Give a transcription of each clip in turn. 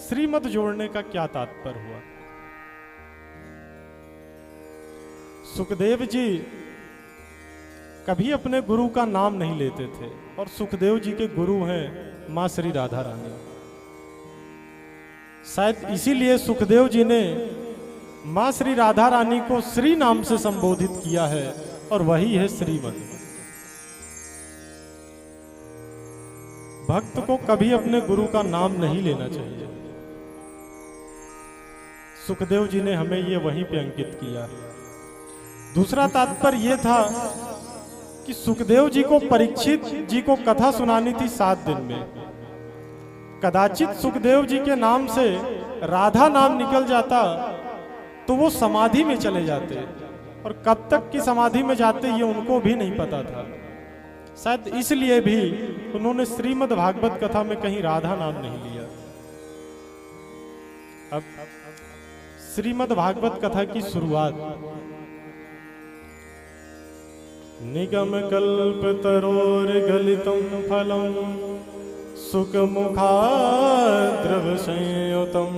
श्रीमद जोड़ने का क्या तात्पर्य हुआ। सुखदेव जी कभी अपने गुरु का नाम नहीं लेते थे और सुखदेव जी के गुरु हैं मां श्री राधा रानी। शायद इसीलिए सुखदेव जी ने मां श्री राधा रानी को श्री नाम से संबोधित किया है और वही है श्रीमद। भक्त को कभी अपने गुरु का नाम नहीं लेना चाहिए। सुखदेव जी ने हमें ये वहीं पे अंकित किया। दूसरा तात्पर्य यह था कि सुखदेव जी को परीक्षित जी को कथा सुनानी थी 7 दिन में। कदाचित सुखदेव जी के नाम से राधा नाम निकल जाता तो वो समाधि में चले जाते, और कब तक की समाधि में जाते ये उनको भी नहीं पता था। शायद इसलिए भी उन्होंने श्रीमद् भागवत कथा में कहीं राधा नाम नहीं लिया। अब श्रीमद् भागवत कथा की शुरुआत निगम कल्प तरोर गलितम फलम सुख मुखाद्रव संयुतम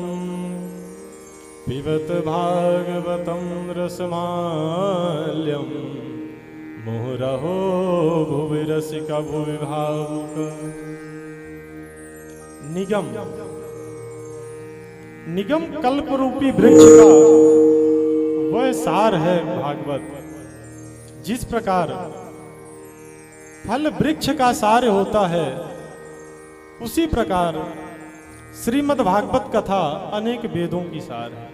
पिबत भागवतम रसमाल्यम मुहुरहो भुवि रसिका भुवि भावुक। निगम निगम कल्प रूपी वृक्ष का वह सार है भागवत। जिस प्रकार फल वृक्ष का सार होता है, उसी प्रकार श्रीमद् भागवत कथा अनेक वेदों की सार है।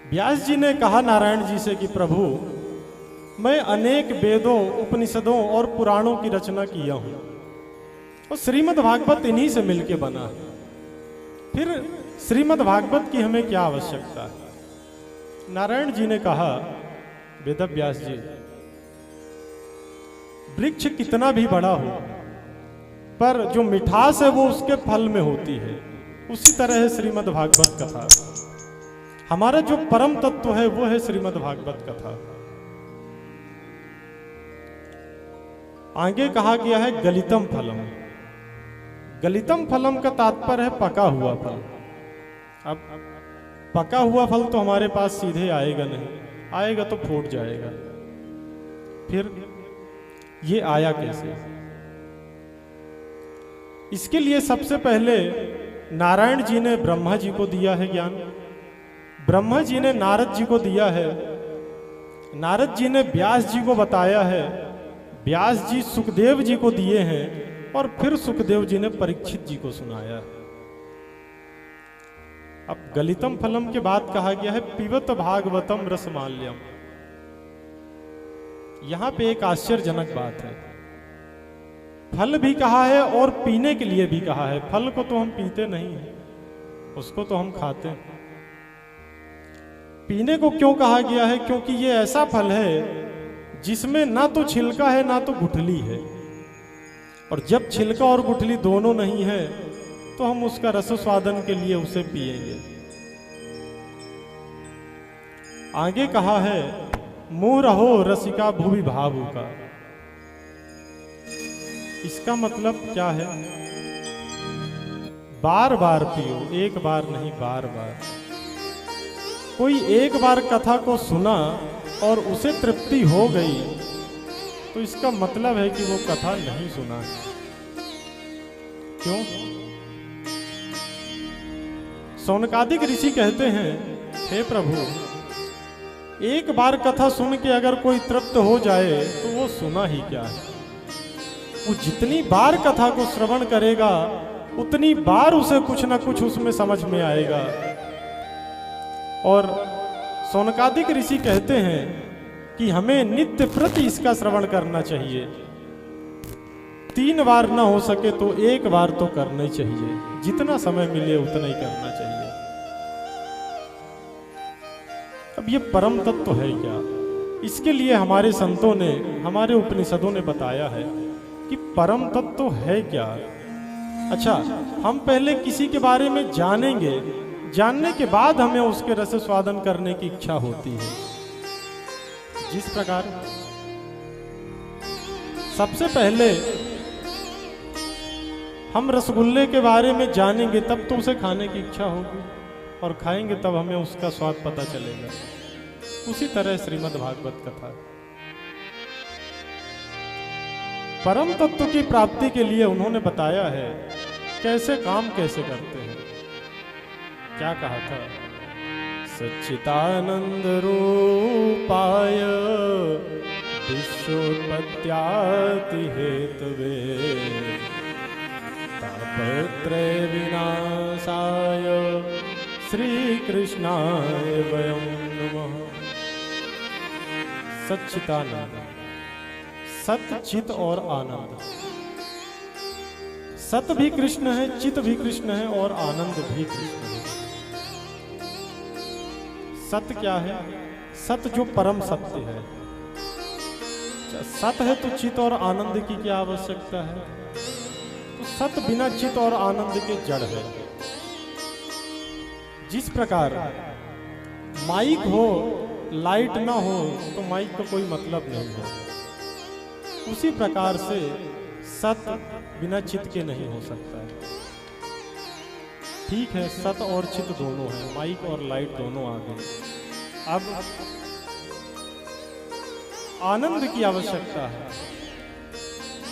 व्यास जी ने कहा नारायण जी से कि प्रभु, मैं अनेक वेदों, उपनिषदों और पुराणों की रचना किया हूं और श्रीमद् भागवत इन्हीं से मिलके बना है। फिर श्रीमद् भागवत की हमें क्या आवश्यकता है। नारायण जी ने कहा, वेदव्यास जी, वृक्ष कितना भी बड़ा हो पर जो मिठास है वो उसके फल में होती है। उसी तरह है श्रीमद् भागवत कथा। हमारा जो परम तत्व है वो है श्रीमद् भागवत कथा। आगे कहा गया है गलितम फलम। गलितम फलम का तात्पर्य है पका हुआ फल। अब पका हुआ फल तो हमारे पास सीधे आएगा नहीं, आएगा तो फूट जाएगा। फिर ये आया कैसे? इसके लिए सबसे पहले नारायण जी ने ब्रह्मा जी को दिया है ज्ञान, ब्रह्मा जी ने नारद जी को दिया है, नारद जी ने व्यास जी को बताया है, व्यास जी सुखदेव जी को दिए हैं और फिर सुखदेव जी ने परीक्षित जी को सुनाया। अब गलितम फलम के बाद कहा गया है पिबत भागवतम रसमाल्यम। यहां पे एक आश्चर्यजनक बात है। फल भी कहा है और पीने के लिए भी कहा है। फल को तो हम पीते नहीं हैं, उसको तो हम खाते हैं। पीने को क्यों कहा गया है? क्योंकि ये ऐसा फल है जिसमें ना तो छिलका है ना तो गुठली है, और जब छिलका और गुठली दोनों नहीं है तो हम उसका रस स्वादन के लिए उसे पिएंगे। आगे कहा है मुंह रहो रसिका भुवि भावुका। इसका मतलब क्या है? बार बार पियो, एक बार नहीं बार बार। कोई एक बार कथा को सुना और उसे तृप्ति हो गई तो इसका मतलब है कि वो कथा नहीं सुना है। क्यों? सौनकादिक ऋषि कहते हैं, हे प्रभु, एक बार कथा सुन के अगर कोई तृप्त हो जाए तो वो सुना ही क्या है। वो जितनी बार कथा को श्रवण करेगा उतनी बार उसे कुछ ना कुछ उसमें समझ में आएगा। और सौनकादिक ऋषि कहते हैं कि हमें नित्य प्रति इसका श्रवण करना चाहिए। 3 बार ना हो सके तो 1 बार तो करना ही चाहिए। जितना समय मिले उतना ही करना चाहिए। अब ये परम तत्व है क्या? इसके लिए हमारे संतों ने, हमारे उपनिषदों ने बताया है कि परम तत्व है क्या। अच्छा, हम पहले किसी के बारे में जानेंगे, जानने के बाद हमें उसके रस स्वादन करने की इच्छा होती है। जिस प्रकार सबसे पहले हम रसगुल्ले के बारे में जानेंगे तब तो उसे खाने की इच्छा होगी, और खाएंगे तब हमें उसका स्वाद पता चलेगा। उसी तरह श्रीमद् भागवत कथा परम तत्व की प्राप्ति के लिए उन्होंने बताया है कैसे काम कैसे करते हैं। क्या कहा था? सच्चिदानंद रूपाय विश्वोत्पत्त्यादि हेतवे तापत्रय विनाशाय श्री कृष्णाय वयं नमः। सच्चिदानंद, सत, चित और आनंद। सत भी कृष्ण है, चित भी कृष्ण है और आनंद भी कृष्ण है। सत क्या है? सत जो परम सत्य है। सत है तो चित और आनंद की क्या आवश्यकता है? तो सत बिना चित और आनंद के जड़ है। जिस प्रकार माइक हो लाइट ना हो तो माइक का कोई मतलब नहीं है, उसी प्रकार से सत बिना चित के नहीं हो सकता है। ठीक है, सत और चित दोनों है, माइक और लाइट दोनों आ गए। अब आनंद की आवश्यकता है।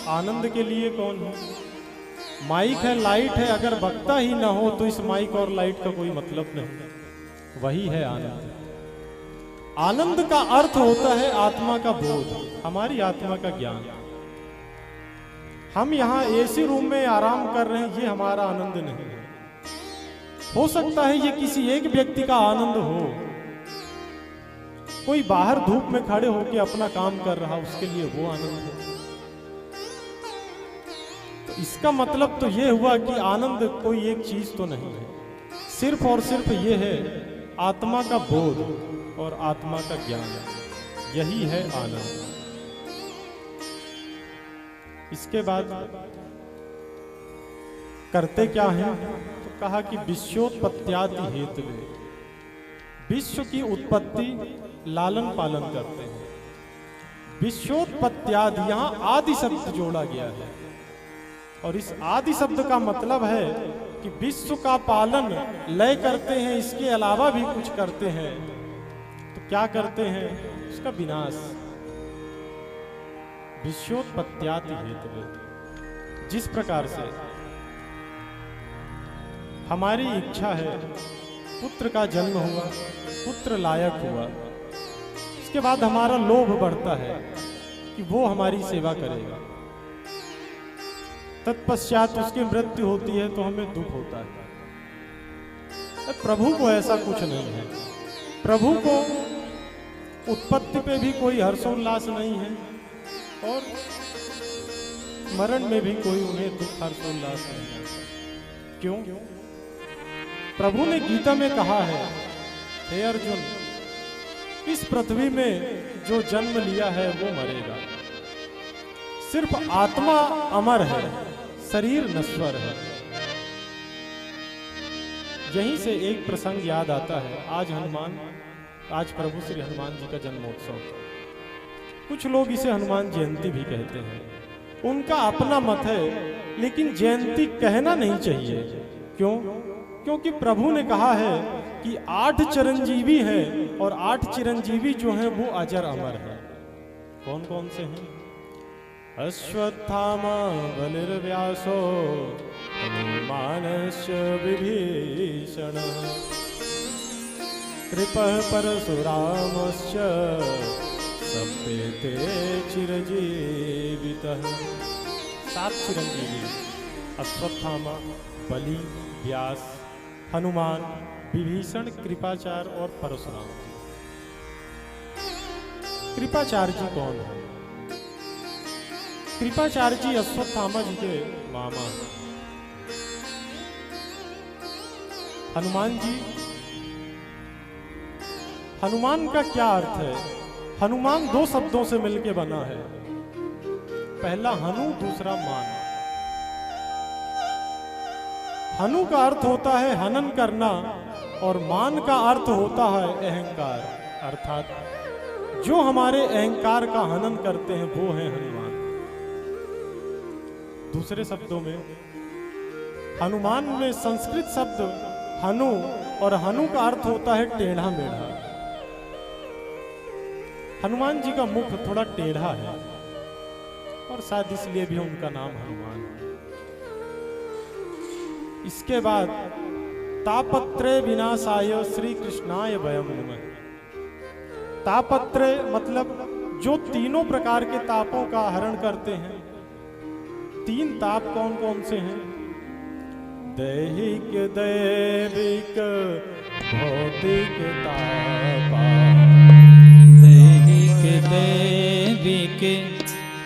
आनंद के लिए कौन है? माइक है, लाइट है, अगर वक्ता ही ना हो तो इस माइक और लाइट का कोई मतलब नहीं। वही है आनंद। आनंद का अर्थ होता है आत्मा का बोध, हमारी आत्मा का ज्ञान। हम यहाँ एसी रूम में आराम कर रहे हैं, ये हमारा आनंद नहीं है। हो सकता है ये किसी एक व्यक्ति का आनंद हो, कोई बाहर धूप में खड़े होकर अपना काम कर रहा, उसके लिए वो आनंद है। तो इसका मतलब तो ये हुआ कि आनंद कोई एक चीज तो नहीं है, सिर्फ और सिर्फ ये है आत्मा का बोध और आत्मा का ज्ञान, यही है आनंद। इसके बाद करते क्या हैं? तो कहा कि विश्वोत्पत्त्यादि हेतवे, विश्व की उत्पत्ति लालन पालन करते हैं। विश्वोत्पत्त्यादि, यहां आदि शब्द जोड़ा गया है, और इस आदि शब्द का मतलब है कि विश्व का पालन लय करते हैं, इसके अलावा भी कुछ करते हैं। तो क्या करते हैं? उसका विनाश। विश्वोत्पत्त्यादि हेतवे, जिस प्रकार से हमारी इच्छा है, पुत्र का जन्म हुआ, पुत्र लायक हुआ, इसके बाद हमारा लोभ बढ़ता है कि वो हमारी सेवा करेगा। तत्पश्चात उसकी मृत्यु होती है तो हमें दुख होता है। प्रभु को ऐसा कुछ नहीं है। प्रभु को उत्पत्ति पे भी कोई हर्षोल्लास नहीं है और मरण में भी कोई उन्हें दुख हर्षोल्लास नहीं है। क्यों? प्रभु ने गीता में कहा है, हे अर्जुन, इस पृथ्वी में जो जन्म लिया है वो मरेगा, सिर्फ आत्मा अमर है, शरीर नश्वर है। यहीं से एक प्रसंग याद आता है। आज प्रभु श्री हनुमान जी का जन्मोत्सव, कुछ लोग इसे हनुमान जयंती भी कहते हैं, उनका अपना मत है, लेकिन जयंती कहना नहीं चाहिए। क्यों? क्योंकि प्रभु ने कहा है कि 8 चिरंजीवी हैं, और 8 चिरंजीवी जो हैं वो अजर अमर हैं। कौन कौन से हैं? अश्वत्थामा बलिर्व्यासो हनुमानश्च विभीषण कृपः परशुरामश्च सप्ते चिरजीवितः। 7 चिरंजीवी, अश्वत्थामा, बलि, व्यास, हनुमान, विभीषण, कृपाचार्य और परशुराम जी। कृपाचार्य जी कौन है? कृपाचार्य जी अश्वत्थामा जी के मामा। हनुमान जी, हनुमान का क्या अर्थ है? हनुमान 2 शब्दों से मिलकर बना है, पहला हनु, दूसरा मान। हनु का अर्थ होता है हनन करना, और मान का अर्थ होता है अहंकार, अर्थात जो हमारे अहंकार का हनन करते हैं वो है हनुमान। दूसरे शब्दों में हनुमान में संस्कृत शब्द हनु, और हनु का अर्थ होता है टेढ़ा मेढ़ा। हनुमान जी का मुख थोड़ा टेढ़ा है और शायद इसलिए भी उनका नाम हनुमान है। इसके बाद तापत्रे विनाशाय श्री कृष्णाय वयम नमः। तापत्रे मतलब जो तीनों प्रकार के तापों का हरण करते हैं। तीन ताप कौन कौन से हैं? दैहिक दैविक भौतिक तापा। दैहिक दैविक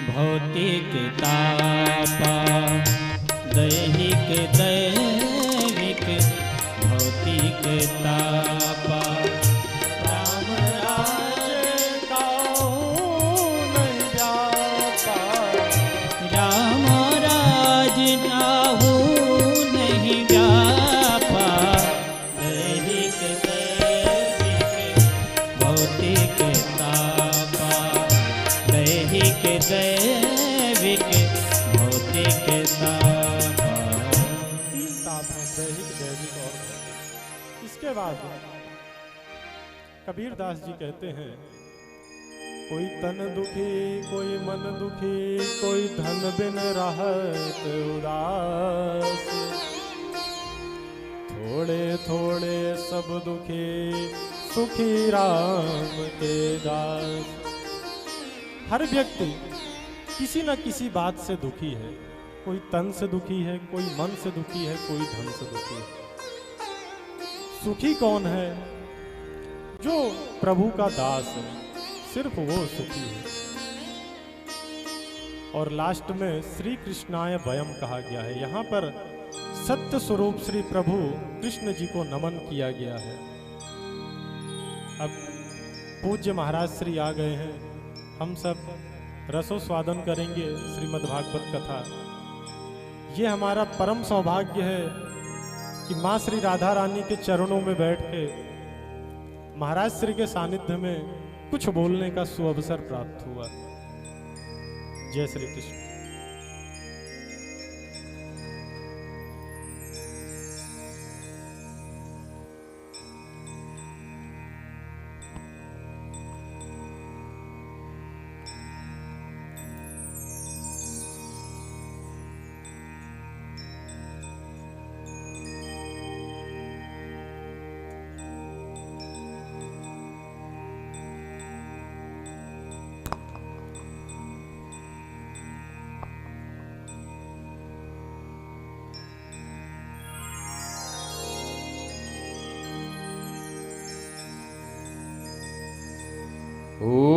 भौतिक तापा। दैहिक दैविक भौतिक तापा। राम राज काहू नहीं व्यापा। राम राज नाहू नहीं व्यापा। दैहिक दैविक भौतिक तापा। दैहिक दैविक भौतिक तापा। तीन ताप हैं, दैहिक दैविक और भौतिक। इसके बाद कबीर दास जी कहते हैं, कोई तन दुखी कोई मन दुखी, कोई धन बिन रहत उदास। थोड़े थोड़े सब दुखी, सुखी राम के दास। हर व्यक्ति किसी न किसी बात से दुखी है। कोई तन से दुखी है, कोई मन से दुखी है, कोई धन से दुखी है। सुखी कौन है? जो प्रभु का दास है, सिर्फ वो सुखी है। और लास्ट में श्री कृष्णाय वयम कहा गया है। यहाँ पर सत्य स्वरूप श्री प्रभु कृष्ण जी को नमन किया गया है। अब पूज्य महाराज श्री आ गए हैं, हम सब रसोस्वादन करेंगे श्रीमद् भागवत कथा। ये हमारा परम सौभाग्य है कि माँ श्री राधा रानी के चरणों में बैठ के महाराज श्री के सानिध्य में कुछ बोलने का सुअवसर प्राप्त हुआ। जय श्री कृष्ण। ओ